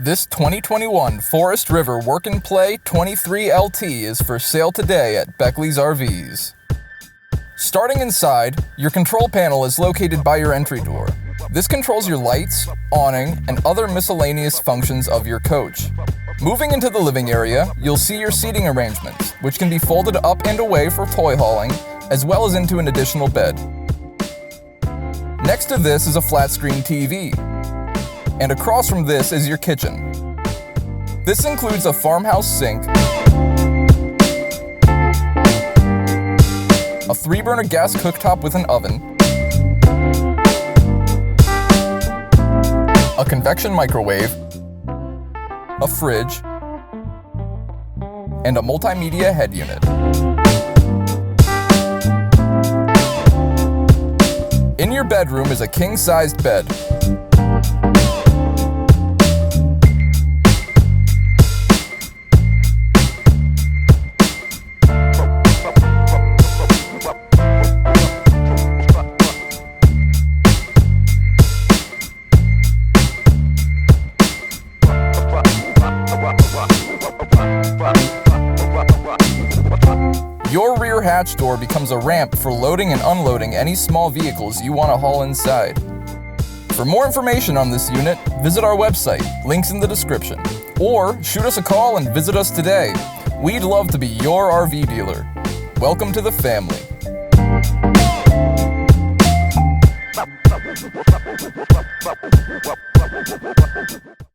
This 2021 Forest River Work and Play 23LT is for sale today at Beckley's RVs. Starting inside, your control panel is located by your entry door. This controls your lights, awning, and other miscellaneous functions of your coach. Moving into the living area, you'll see your seating arrangements, which can be folded up and away for toy hauling, as well as into an additional bed. Next to this is a flat screen TV. And across from this is your kitchen. This includes a farmhouse sink, a 3-burner gas cooktop with an oven, a convection microwave, a fridge, and a multimedia head unit. In your bedroom is a king-sized bed. Your rear hatch door becomes a ramp for loading and unloading any small vehicles you want to haul inside. For more information on this unit, visit our website, links in the description, or shoot us a call and visit us today. We'd love to be your RV dealer. Welcome to the family.